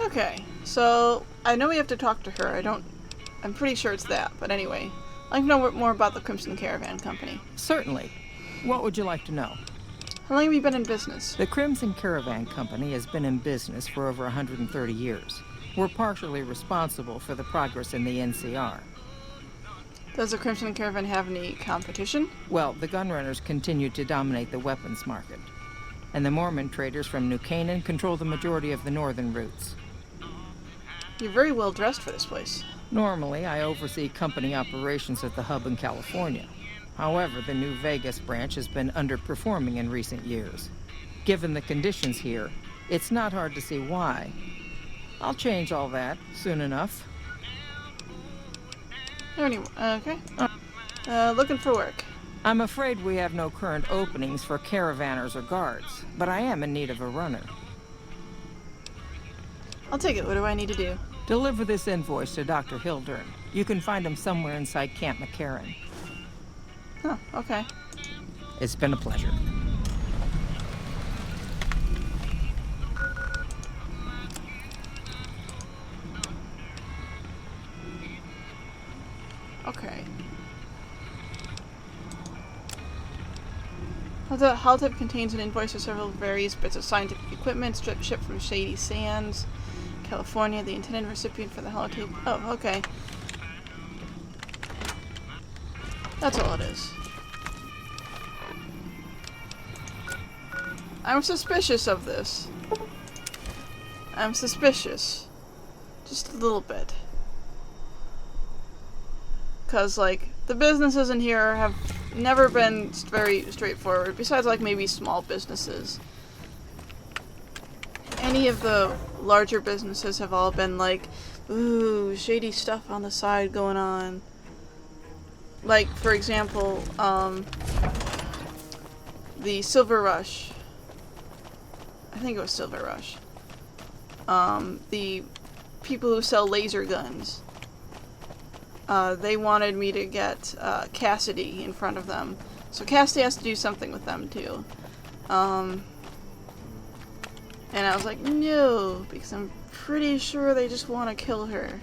Okay, so I know we have to talk to her. I'm pretty sure it's that, but anyway. I'd like to know more about the Crimson Caravan Company. Certainly. What would you like to know? How long have you been in business? The Crimson Caravan Company has been in business for over 130 years. We're partially responsible for the progress in the NCR. Does the Crimson Caravan have any competition? Well, the gunrunners continue to dominate the weapons market, and the Mormon traders from New Canaan control the majority of the northern routes. You're very well dressed for this place. Normally, I oversee company operations at the hub in California. However, the New Vegas branch has been underperforming in recent years. Given the conditions here, it's not hard to see why. I'll change all that soon enough. Anyway, okay. Looking for work. I'm afraid we have no current openings for caravanners or guards, but I am in need of a runner. I'll take it. What do I need to do? Deliver this invoice to Dr. Hildern. You can find him somewhere inside Camp McCarran. Huh, okay. It's been a pleasure. Okay. The holotype contains an invoice for several various bits of scientific equipment shipped from Shady Sands, California. The intended recipient for the holotype. Oh, okay. That's all it is. I'm suspicious of this. I'm suspicious. Just a little bit. Because, like, the businesses in here have never been very straightforward, besides, like, maybe small businesses. Any of the larger businesses have all been like, ooh, shady stuff on the side going on. Like, for example, the Silver Rush. I think it was Silver Rush. The people who sell laser guns. They wanted me to get Cassidy in front of them. So Cassidy has to do something with them too. And I was like, no, because I'm pretty sure they just want to kill her.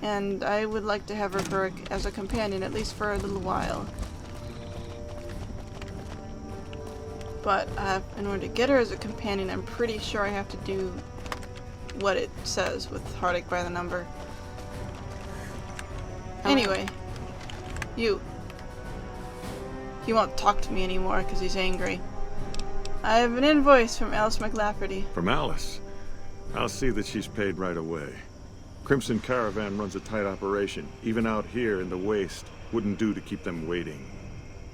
And I would like to have her as a companion, at least for a little while. But in order to get her as a companion, I'm pretty sure I have to do what it says with Heartache by the Number. Anyway, he won't talk to me anymore because he's angry. I have an invoice from Alice McLafferty. From Alice? I'll see that she's paid right away. Crimson Caravan runs a tight operation. Even out here in the waste, wouldn't do to keep them waiting.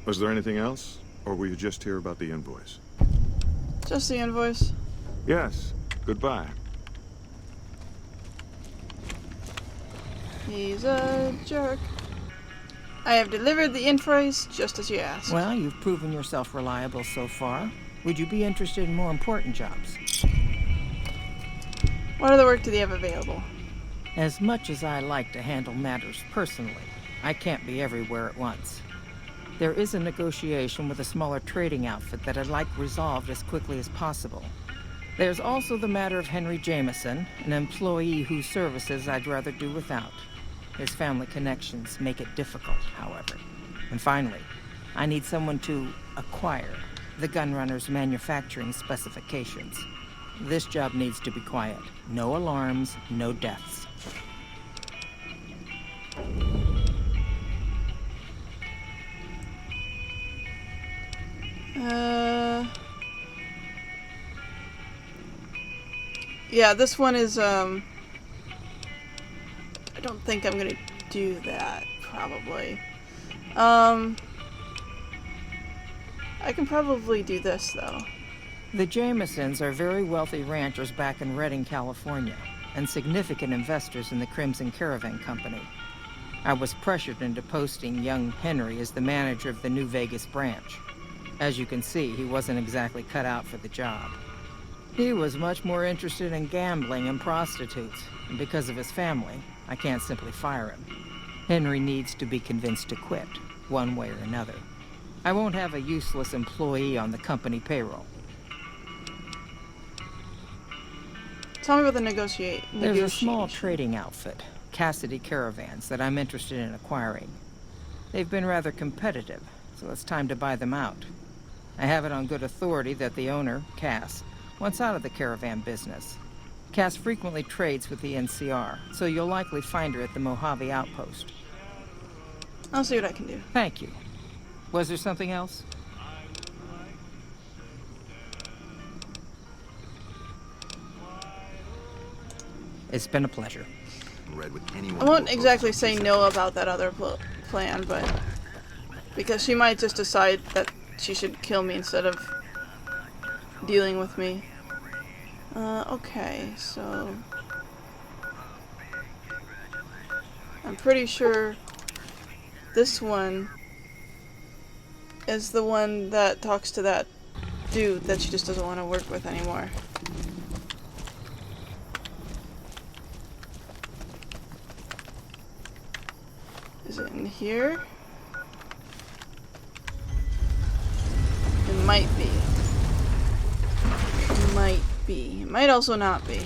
Was there anything else? Or were you just here about the invoice? Just the invoice. Yes. Goodbye. He's a jerk. I have delivered the invoice just as you asked. Well, you've proven yourself reliable so far. Would you be interested in more important jobs? What other work do they have available? As much as I like to handle matters personally, I can't be everywhere at once. There is a negotiation with a smaller trading outfit that I'd like resolved as quickly as possible. There's also the matter of Henry Jameson, an employee whose services I'd rather do without. His family connections make it difficult, however. And finally, I need someone to acquire the gunrunner's manufacturing specifications. This job needs to be quiet. No alarms, no deaths. Yeah, this one is, I don't think I'm gonna do that, probably. I can probably do this, though. The Jamesons are very wealthy ranchers back in Redding, California, and significant investors in the Crimson Caravan Company. I was pressured into posting young Henry as the manager of the New Vegas branch. As you can see, he wasn't exactly cut out for the job. He was much more interested in gambling and prostitutes, and because of his family, I can't simply fire him. Henry needs to be convinced to quit, one way or another. I won't have a useless employee on the company payroll. Tell me about the There's a small negotiation. trading outfit, Cassidy Caravans, that I'm interested in acquiring. They've been rather competitive, so it's time to buy them out. I have it on good authority that the owner, Cass, wants out of the caravan business. Cass frequently trades with the NCR, so you'll likely find her at the Mojave outpost. I'll see what I can do. Thank you. Was there something else? It's been a pleasure. I won't exactly say no about that other plan, but because she might just decide that she should kill me instead of dealing with me. Okay, so I'm pretty sure this one is the one that talks to that dude that she just doesn't want to work with anymore. Is it in here? It might be. It might be. It might also not be.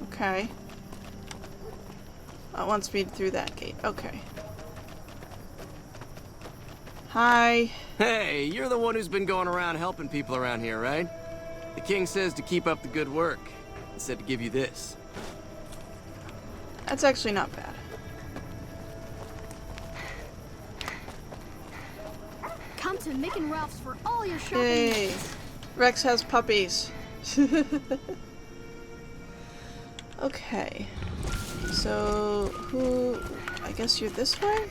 Okay. I want speed through that gate. Okay. Hi. Hey, you're the one who's been going around helping people around here, right? The king says to keep up the good work. He said to give you this. That's actually not bad. Come to Mick and Ralph's for all your shopping Yay. needs. Rex has puppies. Okay. So, who... I guess you're this way?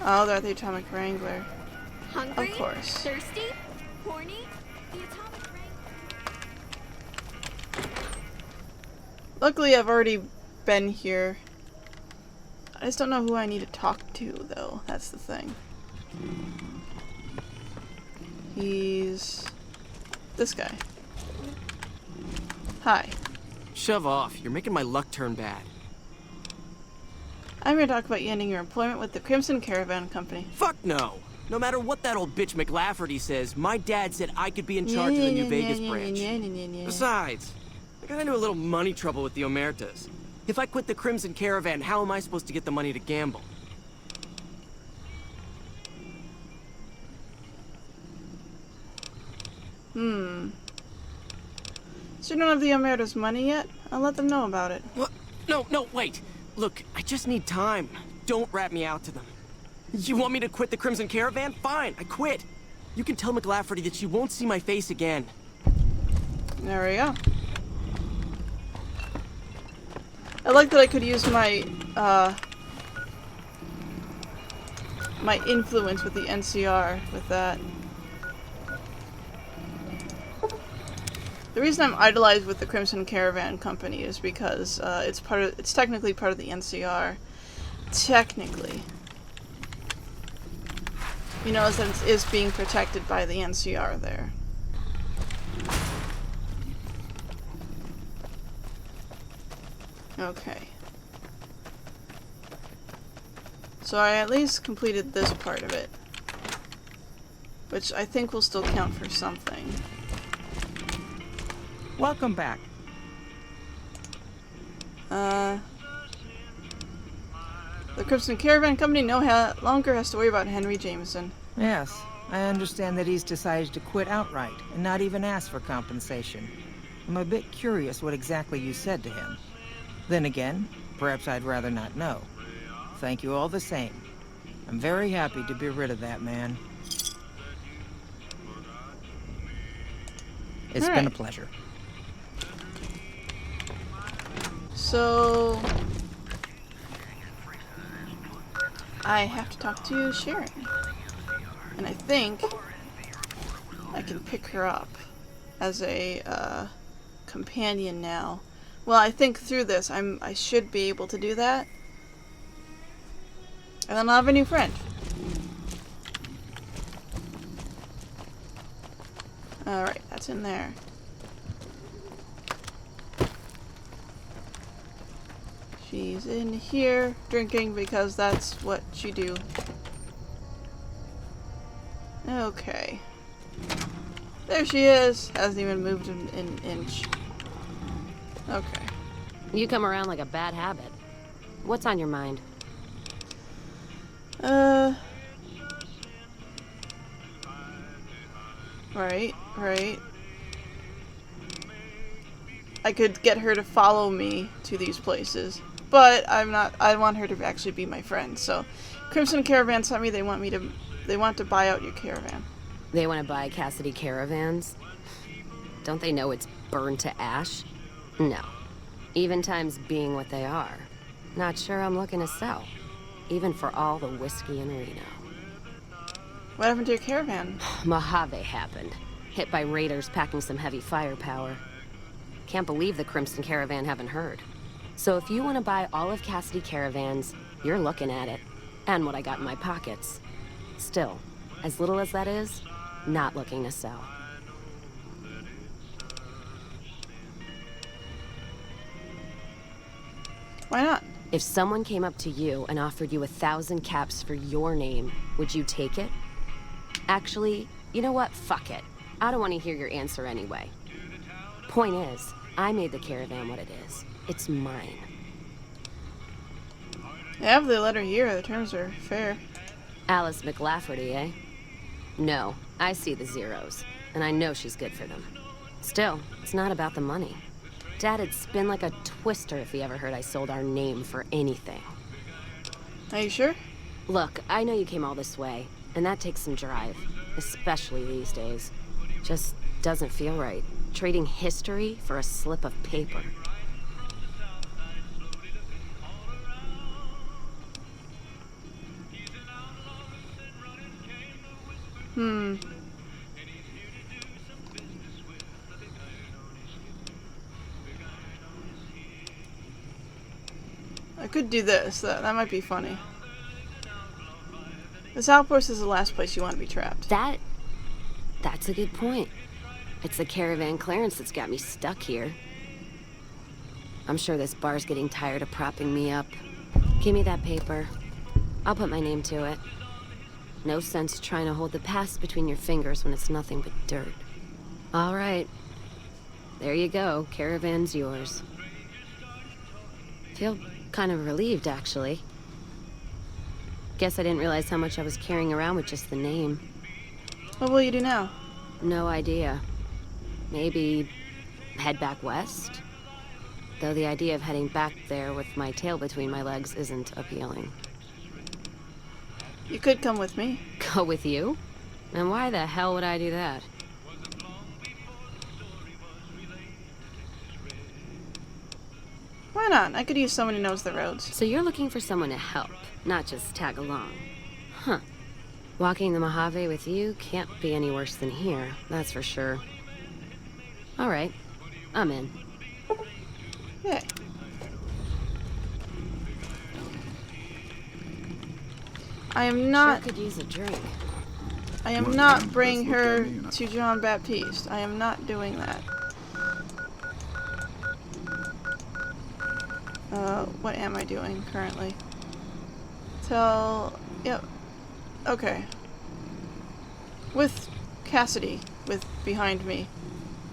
Oh, they're the Atomic Wrangler. Hungry? Of course. Thirsty? Horny? The Atomic Wrangler. Luckily, I've already been here. I just don't know who I need to talk to, though. That's the thing. He's... this guy. Hi. Shove off. You're making my luck turn bad. I'm here to talk about you ending your employment with the Crimson Caravan Company. Fuck no. No matter what that old bitch McLafferty says, my dad said I could be in charge of the New Vegas branch. Besides, I got into a little money trouble with the Omertas. If I quit the Crimson Caravan, how am I supposed to get the money to gamble? So you don't have the Omerta's money yet? I'll let them know about it. What? No, wait. Look, I just need time. Don't rat me out to them. You want me to quit the Crimson Caravan? Fine, I quit. You can tell McLafferty that you won't see my face again. There we go. I like that I could use my, my influence with the NCR with that. The reason I'm idolized with the Crimson Caravan Company is because it's technically part of the NCR. Technically. You know, since it is being protected by the NCR there. Okay. So I at least completed this part of it. Which I think will still count for something. Welcome back. The Crimson Caravan Company no longer has to worry about Henry Jameson. Yes, I understand that he's decided to quit outright and not even ask for compensation. I'm a bit curious what exactly you said to him. Then again, perhaps I'd rather not know. Thank you all the same. I'm very happy to be rid of that man. It's been a pleasure. So... I have to talk to Sharon. And I think I can pick her up as a companion now. Well, I think through this I should be able to do that. And then I'll have a new friend. Alright, that's in there. She's in here drinking because that's what you do. Okay. There she is. Hasn't even moved an inch. Okay. You come around like a bad habit. What's on your mind? Right. I could get her to follow me to these places, but I'm not. I want her to actually be my friend. So, Crimson Caravan sent me. They want to buy out your caravan. They want to buy Cassidy caravans? Don't they know it's burned to ash? No. Even times being what they are. Not sure I'm looking to sell. Even for all the whiskey in Reno. What happened to your caravan? Mojave happened. Hit by raiders packing some heavy firepower. Can't believe the Crimson Caravan haven't heard. So if you want to buy all of Cassidy caravans, you're looking at it. And what I got in my pockets. Still, as little as that is, not looking to sell. Why not? If someone came up to you and offered you 1,000 caps for your name, would you take it? Actually, you know what? Fuck it. I don't want to hear your answer anyway. Point is, I made the caravan what it is. It's mine. I have the letter here. The terms are fair. Alice McLafferty, eh? No, I see the zeros, and I know she's good for them. Still, it's not about the money. Dad'd spin like a twister if he ever heard I sold our name for anything. Are you sure? Look, I know you came all this way, and that takes some drive, especially these days. Just doesn't feel right, trading history for a slip of paper. I could do this. That might be funny. This outpost is the last place you want to be trapped. That's a good point. It's the caravan clearance that's got me stuck here. I'm sure this bar's getting tired of propping me up. Give me that paper. I'll put my name to it. No sense trying to hold the past between your fingers when it's nothing but dirt. All right. There you go. Caravan's yours. Feel kind of relieved, actually. Guess I didn't realize how much I was carrying around with just the name. What will you do now? No idea. Maybe head back west? Though the idea of heading back there with my tail between my legs isn't appealing. You could come with me. Go with you? And why the hell would I do that? Why not? I could use someone who knows the roads. So you're looking for someone to help, not just tag along. Huh. Walking the Mojave with you can't be any worse than here, that's for sure. All right, I'm in. Yay. I am not. Sure could use a drink. I am not bringing her to John Baptiste. I am not doing that. What am I doing currently? Yep. Okay. With Cassidy, behind me.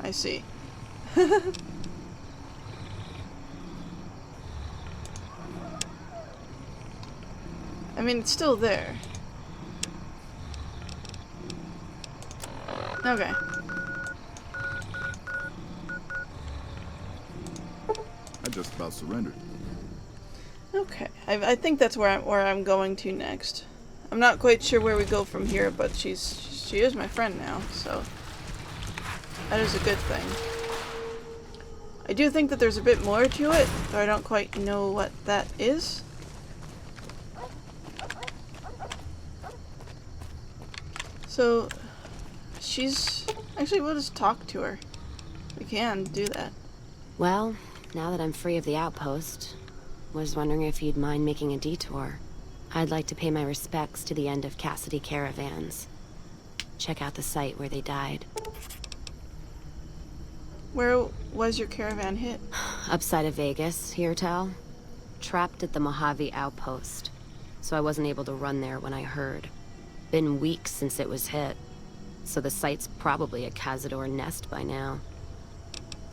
I see. I mean, it's still there. Okay. I just about surrendered. Okay. I think that's where I'm going to next. I'm not quite sure where we go from here, but she is my friend now, so that is a good thing. I do think that there's a bit more to it, but I don't quite know what that is. So, actually, we'll just talk to her. We can do that. Well, now that I'm free of the outpost, was wondering if you'd mind making a detour. I'd like to pay my respects to the end of Cassidy caravans. Check out the site where they died. Where was your caravan hit? Upside of Vegas, here, Tal. trapped at the Mojave outpost, so I wasn't able to run there when I heard. Been weeks since it was hit, so the site's probably a Cazador nest by now.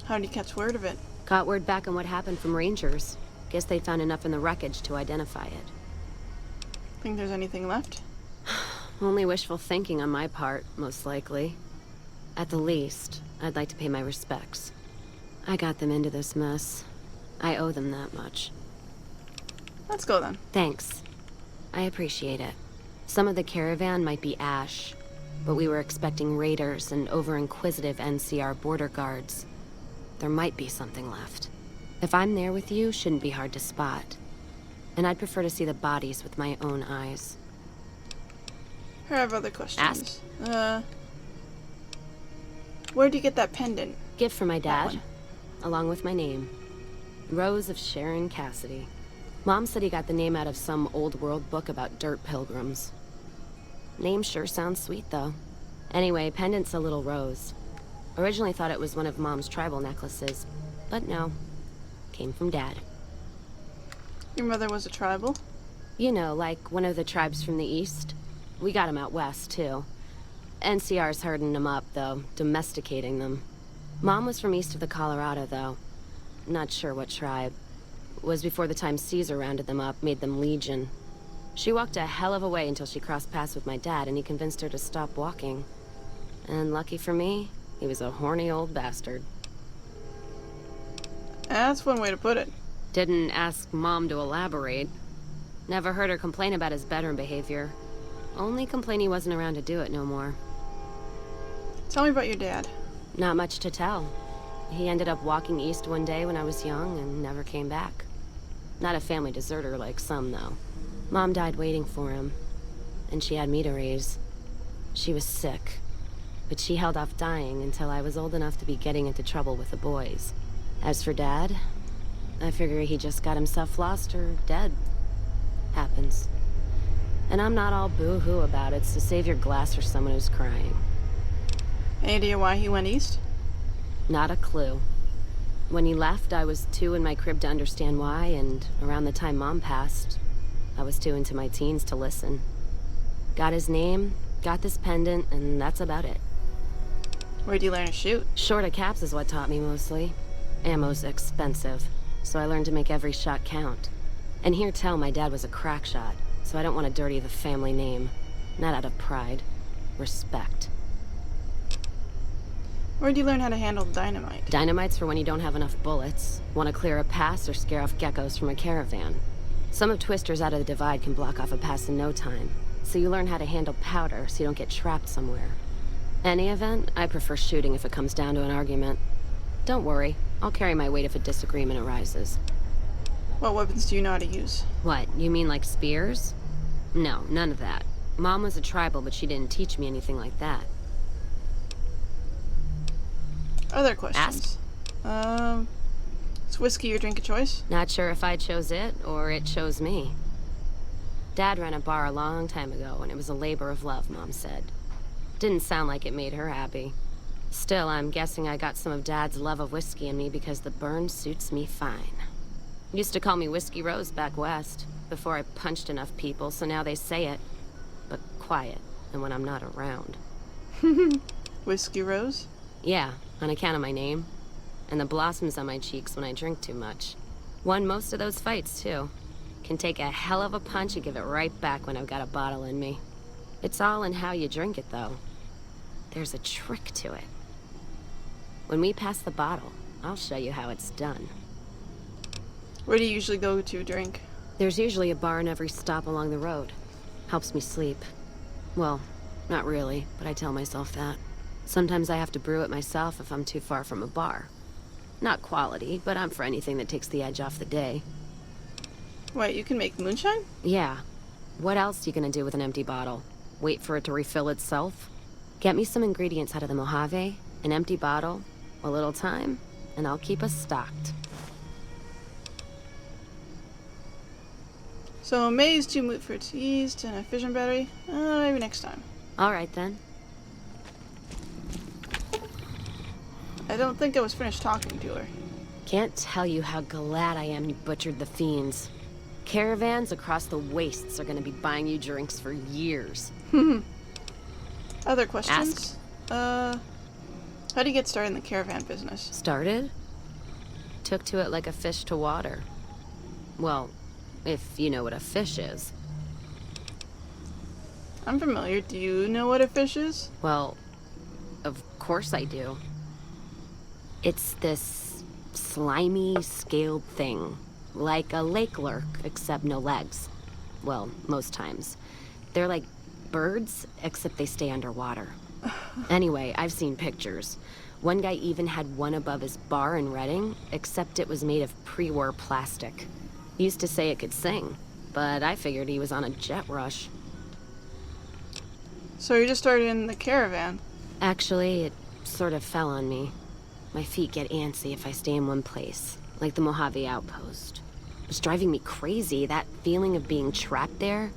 How'd you catch word of it? Got word back on what happened from Rangers. Guess they found enough in the wreckage to identify it. Think there's anything left? Only wishful thinking on my part, most likely. At the least, I'd like to pay my respects. I got them into this mess. I owe them that much. Let's go then. Thanks. I appreciate it. Some of the caravan might be ash, but we were expecting raiders and over-inquisitive NCR border guards. There might be something left. If I'm there with you, shouldn't be hard to spot. And I'd prefer to see the bodies with my own eyes. I have other questions. Ask. Where'd you get that pendant? Gift for my That dad, one. along with my name. Rose of Sharon Cassidy. Mom said he got the name out of some old world book about dirt pilgrims. Name sure sounds sweet, though. Anyway, pendant's a little rose. Originally thought it was one of Mom's tribal necklaces, but no. Came from Dad. Your mother was a tribal? You know, like one of the tribes from the east. We got 'em out west, too. NCR's herding them up, though, domesticating them. Mom was from east of the Colorado, though. Not sure what tribe. Was before the time Caesar rounded them up, made them legion. She walked a hell of a way until she crossed paths with my dad, and he convinced her to stop walking. And lucky for me, he was a horny old bastard. That's one way to put it. Didn't ask Mom to elaborate. Never heard her complain about his bedroom behavior. Only complain he wasn't around to do it no more. Tell me about your dad. Not much to tell. He ended up walking east one day when I was young and never came back. Not a family deserter like some, though. Mom died waiting for him, and she had me to raise. She was sick, but she held off dying until I was old enough to be getting into trouble with the boys. As for Dad, I figure he just got himself lost or dead. Happens. And I'm not all boo-hoo about it, so save your glass for someone who's crying. Any idea why he went east? Not a clue. When he left, I was too in my crib to understand why, and around the time Mom passed, I was too into my teens to listen. Got his name, got this pendant, and that's about it. Where'd you learn to shoot? Short of caps is what taught me mostly. Ammo's expensive, so I learned to make every shot count. And hear tell my dad was a crack shot, so I don't want to dirty the family name. Not out of pride. Respect. Where'd you learn how to handle dynamite? Dynamite's for when you don't have enough bullets, want to clear a pass or scare off geckos from a caravan. Some of Twister's out of the divide can block off a pass in no time, so you learn how to handle powder so you don't get trapped somewhere. Any event, I prefer shooting if it comes down to an argument. Don't worry, I'll carry my weight if a disagreement arises. What weapons do you know how to use? What, you mean like spears? No, none of that. Mom was a tribal, but she didn't teach me anything like that. Other questions. Is whiskey your drink of choice? Not sure if I chose it, or it chose me. Dad ran a bar a long time ago, and it was a labor of love, Mom said. Didn't sound like it made her happy. Still, I'm guessing I got some of Dad's love of whiskey in me because the burn suits me fine. Used to call me Whiskey Rose back west, before I punched enough people, so now they say it. But quiet, and when I'm not around. Whiskey Rose? Yeah, on account of my name. And the blossoms on my cheeks when I drink too much. Won most of those fights, too. Can take a hell of a punch and give it right back when I've got a bottle in me. It's all in how you drink it, though. There's a trick to it. When we pass the bottle, I'll show you how it's done. Where do you usually go to drink? There's usually a bar in every stop along the road. Helps me sleep. Well, not really, but I tell myself that. Sometimes I have to brew it myself if I'm too far from a bar. Not quality, but I'm for anything that takes the edge off the day. Wait, you can make moonshine? Yeah. What else you gonna do with an empty bottle? Wait for it to refill itself? Get me some ingredients out of the Mojave, an empty bottle, a little time, and I'll keep us stocked. So maize, 2 moot fruits yeast, and a fission battery? Maybe next time. All right, then. I don't think I was finished talking to her. Can't tell you how glad I am you butchered the fiends. Caravans across the wastes are gonna be buying you drinks for years. Other questions? How do you get started in the caravan business? Started? Took to it like a fish to water. Well, if you know what a fish is. I'm familiar. Do you know what a fish is? Well, of course I do. It's this slimy, scaled thing. Like a lake lurk, except no legs. Well, most times. They're like birds, except they stay underwater. Anyway, I've seen pictures. One guy even had one above his bar in Reading, except it was made of pre-war plastic. He used to say it could sing, but I figured he was on a jet rush. So you just started in the caravan? Actually, it sort of fell on me. My feet get antsy if I stay in one place, like the Mojave outpost. It's driving me crazy, that feeling of being trapped there.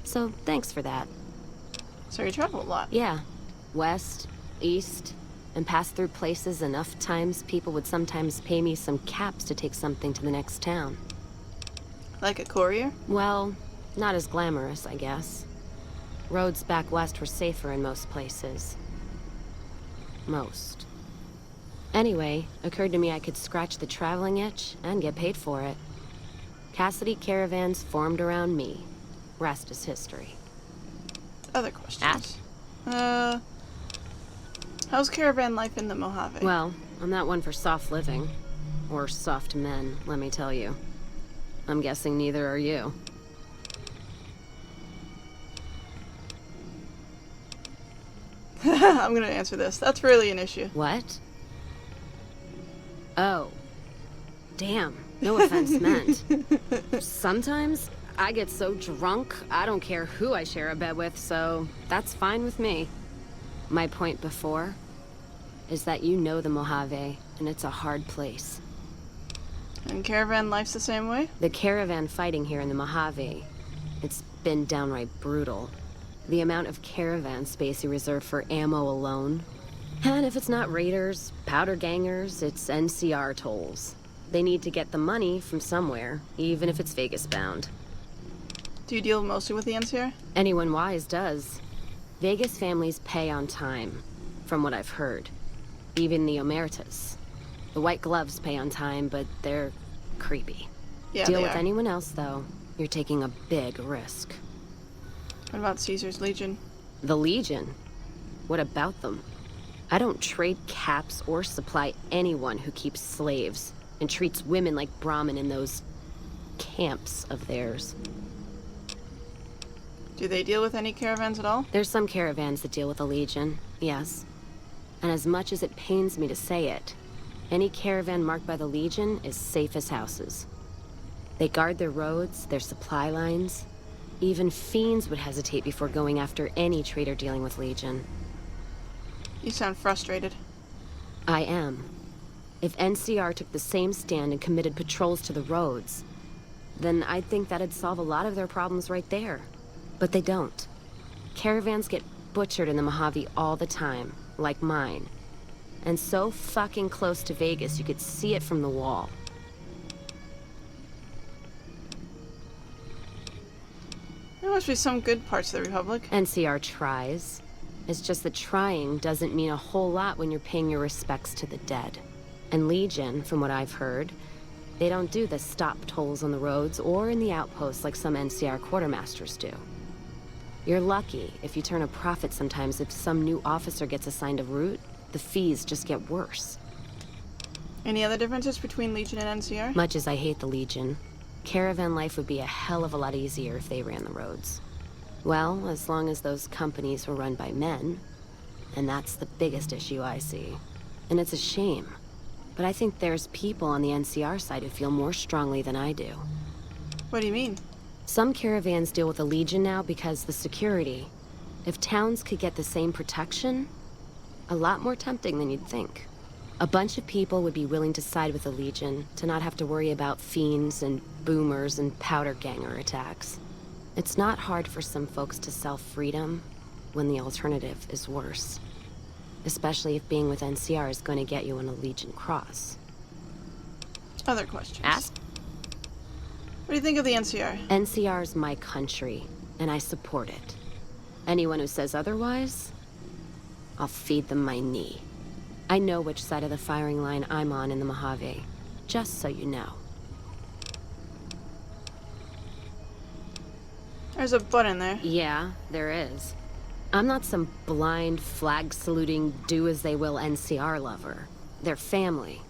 So thanks for that. So you travel a lot? Yeah. West, east, and passed through places enough times people would sometimes pay me some caps to take something to the next town. Like a courier? Well, not as glamorous, I guess. Roads back west were safer in most places. Most. Anyway, occurred to me I could scratch the traveling itch and get paid for it. Cassidy caravans formed around me. Rest is history. Other questions? How's caravan life in the Mojave? Well, I'm not one for soft living. Or soft men, let me tell you. I'm guessing neither are you. I'm gonna answer this. That's really an issue. What? Oh. Damn. No offense meant. Sometimes I get so drunk, I don't care who I share a bed with, so that's fine with me. My point before is that you know the Mojave, and it's a hard place. And caravan life's the same way? The caravan fighting here in the Mojave, it's been downright brutal. The amount of caravan space you reserve for ammo alone. And if it's not raiders, powder gangers, it's NCR tolls. They need to get the money from somewhere, even if it's Vegas bound. Do you deal mostly with the NCR? Anyone wise does. Vegas families pay on time, from what I've heard. Even the Omertas. The white gloves pay on time, but they're creepy. Yeah, Deal they with are. anyone else, though, you're taking a big risk. What about Caesar's Legion? The Legion? What about them? I don't trade caps or supply anyone who keeps slaves and treats women like Brahmin in those camps of theirs. Do they deal with any caravans at all? There's some caravans that deal with the Legion, yes. And as much as it pains me to say it, any caravan marked by the Legion is safe as houses. They guard their roads, their supply lines. Even fiends would hesitate before going after any trader dealing with Legion. You sound frustrated. I am. If NCR took the same stand and committed patrols to the roads, then I'd think that'd solve a lot of their problems right there. But they don't. Caravans get butchered in the Mojave all the time, like mine. And so fucking close to Vegas you could see it from the wall. There must be some good parts of the Republic. NCR tries. It's just that trying doesn't mean a whole lot when you're paying your respects to the dead. And Legion, from what I've heard, they don't do the stop tolls on the roads or in the outposts like some NCR quartermasters do. You're lucky if you turn a profit sometimes. If some new officer gets assigned a route, the fees just get worse. Any other differences between Legion and NCR? Much as I hate the Legion, caravan life would be a hell of a lot easier if they ran the roads. Well, as long as those companies were run by men. And that's the biggest issue I see. And it's a shame. But I think there's people on the NCR side who feel more strongly than I do. What do you mean? Some caravans deal with the Legion now because the security. If towns could get the same protection, a lot more tempting than you'd think. A bunch of people would be willing to side with the Legion to not have to worry about fiends and boomers and powder ganger attacks. It's not hard for some folks to sell freedom when the alternative is worse. Especially if being with NCR is going to get you on a Legion cross. Other questions? Ask. What do you think of the NCR? NCR's my country, and I support it. Anyone who says otherwise, I'll feed them my knee. I know which side of the firing line I'm on in the Mojave, just so you know. There's a button there. Yeah, there is. I'm not some blind, flag-saluting, do-as-they-will NCR lover. They're family.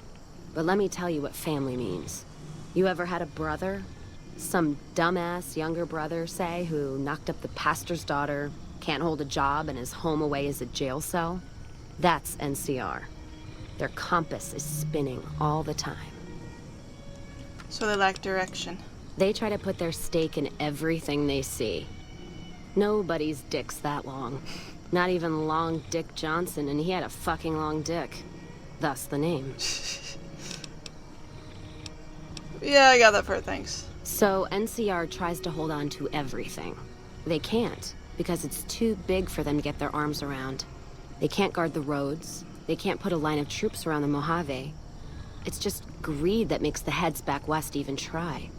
But let me tell you what family means. You ever had a brother? Some dumbass younger brother, say, who knocked up the pastor's daughter, can't hold a job, and is home away as a jail cell? That's NCR. Their compass is spinning all the time. So they lack direction. They try to put their stake in everything they see. Nobody's dick's that long. Not even Long Dick Johnson, and he had a fucking long dick. Thus the name. Yeah, I got that part, thanks. So NCR tries to hold on to everything. They can't, because it's too big for them to get their arms around. They can't guard the roads. They can't put a line of troops around the Mojave. It's just greed that makes the heads back west even try.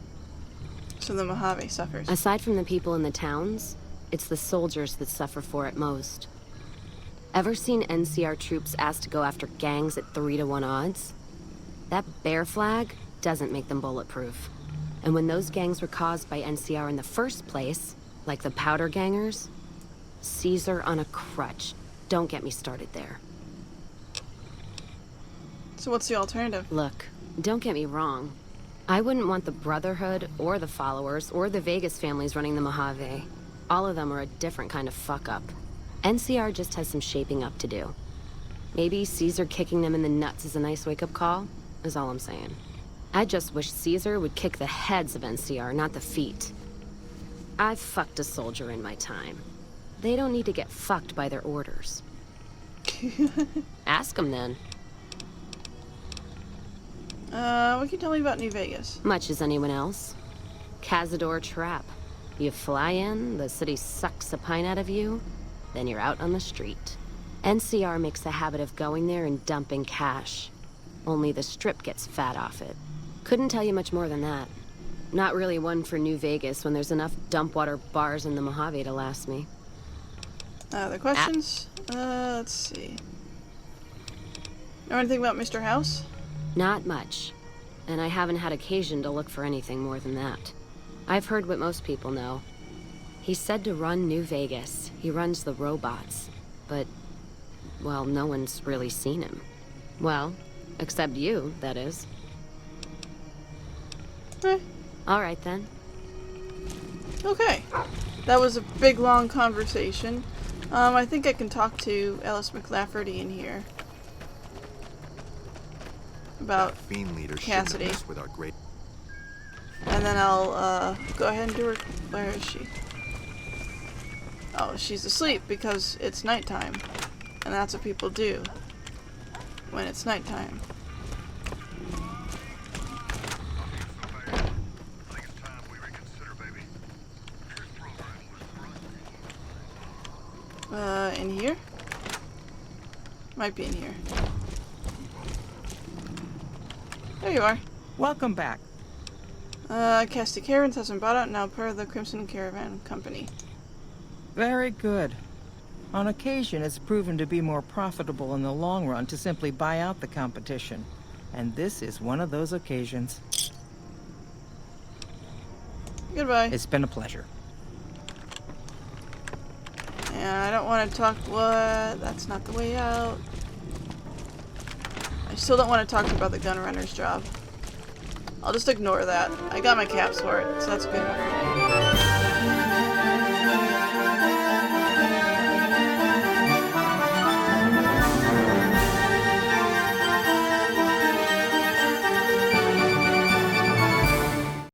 So the Mojave suffers. Aside from the people in the towns, it's the soldiers that suffer for it most. Ever seen NCR troops asked to go after gangs at 3-to-1 odds? That bear flag doesn't make them bulletproof. And when those gangs were caused by NCR in the first place, like the Powder Gangers, Caesar on a crutch. Don't get me started there. So what's the alternative? Look, don't get me wrong. I wouldn't want the Brotherhood, or the Followers, or the Vegas families running the Mojave. All of them are a different kind of fuck-up. NCR just has some shaping up to do. Maybe Caesar kicking them in the nuts is a nice wake-up call, is all I'm saying. I just wish Caesar would kick the heads of NCR, not the feet. I've fucked a soldier in my time. They don't need to get fucked by their orders. Ask them then. What can you tell me about New Vegas? Much as anyone else. Cazador trap. You fly in, the city sucks a pint out of you, then you're out on the street. NCR makes a habit of going there and dumping cash. Only the Strip gets fat off it. Couldn't tell you much more than that. Not really one for New Vegas when there's enough dumpwater bars in the Mojave to last me. Other questions? Let's see. Know anything about Mr. House? Not much. And I haven't had occasion to look for anything more than that. I've heard what most people know. He's said to run New Vegas. He runs the robots. But, well, no one's really seen him. Well, except you, that is. All right, then. Okay. That was a big, long conversation. I think I can talk to Alice McLafferty in here. About fiend leader Cassidy. with our great. And then I'll, go ahead and do her. Where is she? Oh, she's asleep because it's nighttime. And that's what people do when it's nighttime. In here? Might be in here. There you are. Welcome back. Casty Cairns has been bought out, now part of the Crimson Caravan Company. Very good. On occasion, it's proven to be more profitable in the long run to simply buy out the competition. And this is one of those occasions. Goodbye. It's been a pleasure. Yeah, I don't want to talk. What? That's not the way out. I still don't want to talk about the gun runner's job. I'll just ignore that. I got my caps for it, so that's good enough for me.